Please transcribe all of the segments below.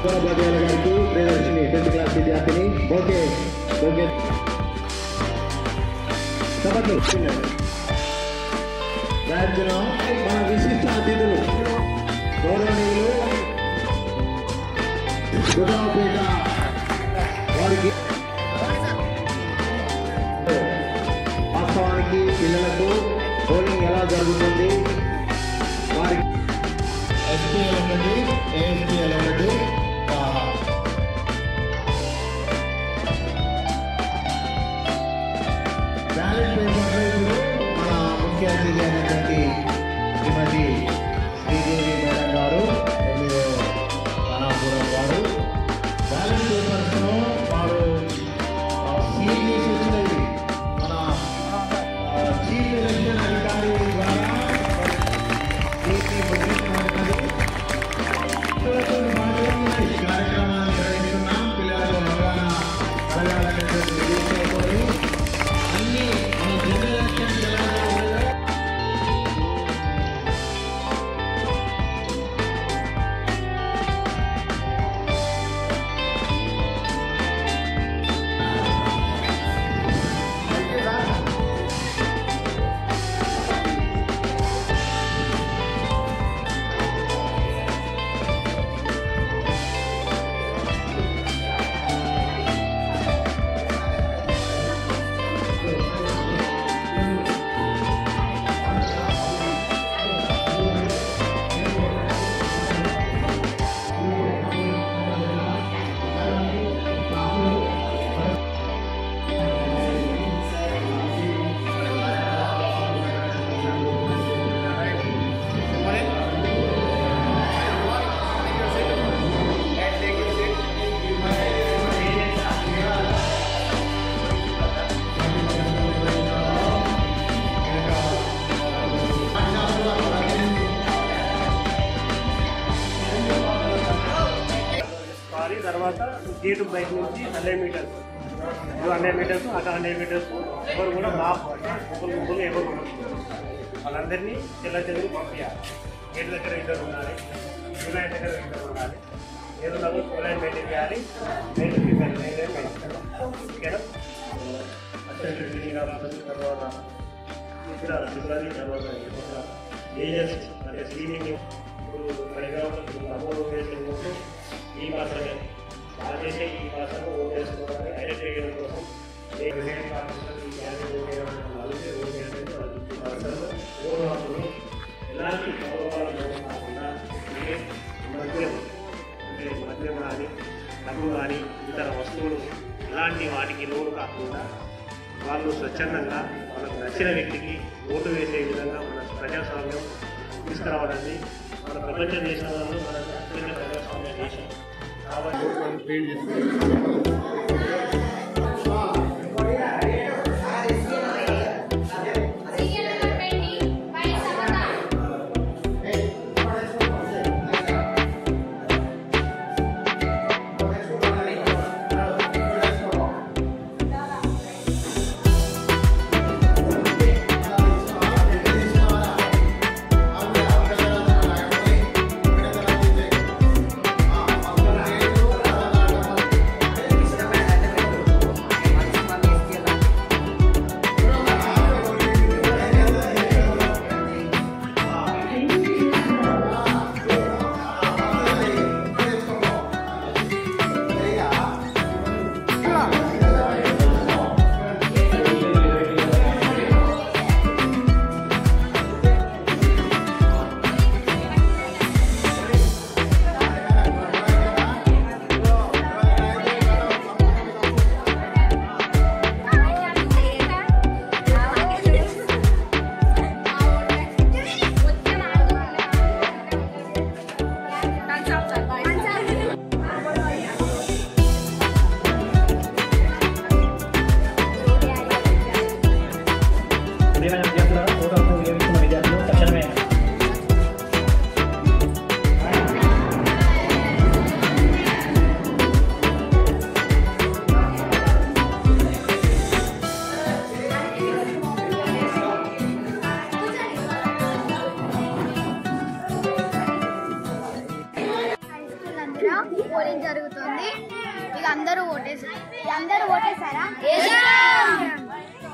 ఉపాధ్యాయుల గారికి Priyadarshini 10th class విద్యార్థిని ఓకే ఓకే రాజ్యం మన విశిష్ట అతిథులు గౌరవనీయులు గుజరాపేట వారికి వాస్తవానికి పిల్లలకు పోలింగ్ ఎలా జరుగుతుంది వారికి ఎస్పీఎల్ ఉన్నది ఏఎస్పీఎల్ ఉన్నది బ్యాలెట్ పేపర్లు మన ముఖ్య అతిథి అయినటువంటి శ్రీమతి శ్రీదేవి మేడం గారు ఖానాపురం వారు బ్యాలెట్ పేపర్స్ను వారు సీల్ చేసి వచ్చినవి మన చీఫ్ ఎలక్షన్ అధికారి ద్వారా కార్యక్రమాన్ని నిర్వహిస్తున్నాం. పిల్లలకు అవగాహన కలగాలనేటువంటి ఉద్దేశంతో అన్ని మన జనరల్ ఎలక్షన్ తర్వాత గేటు బయట నుంచి 100 మీటర్స్ 100 మీటర్స్ అక్కడ 100 మీటర్స్ ఎవరు కూడా మాకు అంటే ముగ్గురు ఎవరు వాళ్ళందరినీ చెల్లచెల్లు పంపించాలి. గేట్ దగ్గర ఇద్దరు ఉండాలి, యూలైన్ దగ్గర ఇద్దరు ఉండాలి, ఏదో యూలైన్ మెయింటైన్ చేయాలి. తర్వాత ఏజెంట్స్ అంటే సీలింగ్ ఇప్పుడు పడిగా అమౌంట్ వేసుకుంటూ ఈ మాత్రమే చేసే ఈ భాషను ఓట్ చేసుకోవడానికి ఐడెంటిఫై చేయడం కోసం ఎలాంటి గౌరవాలు కాకుండా మద్యం అంటే మద్యం కానీ డబ్బు కానీ ఇతర వస్తువులు ఇలాంటి వాటికి లోటు కాకుండా వాళ్ళు స్వచ్ఛందంగా వాళ్ళకు నచ్చిన వ్యక్తికి ఓటు వేసే విధంగా మన ప్రజాస్వామ్యం తీసుకురావడాన్ని మన ప్రపంచ దేశాలలో మన అత్యంత ప్రజాస్వామ్య దేశం కాబట్టి అందరూ ఓటేసారా?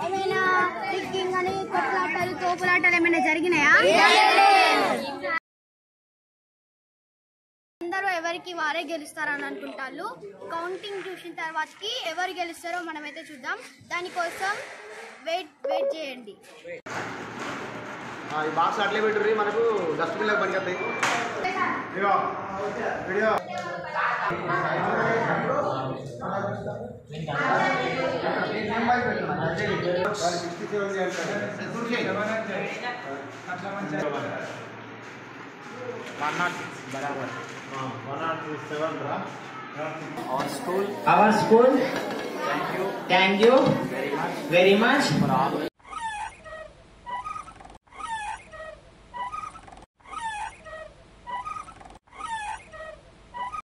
ఏమైనా రిగ్గింగ్ అని కొట్లాటలు తోపులాటలు ఏమైనా జరిగినాయా? అందరూ ఎవరికి వారే గెలుస్తారని అనుకుంటారు. కౌంటింగ్ చూసిన తర్వాతకి ఎవరు గెలుస్తారో మనమైతే చూద్దాం. దానికోసం వెయిట్ చేయండి. ఈ బాక్స్ అట్లే పెట్టుర్రి, మనకు డస్ట్బిన్లకు పనికొస్తాయి. Our school thank you very much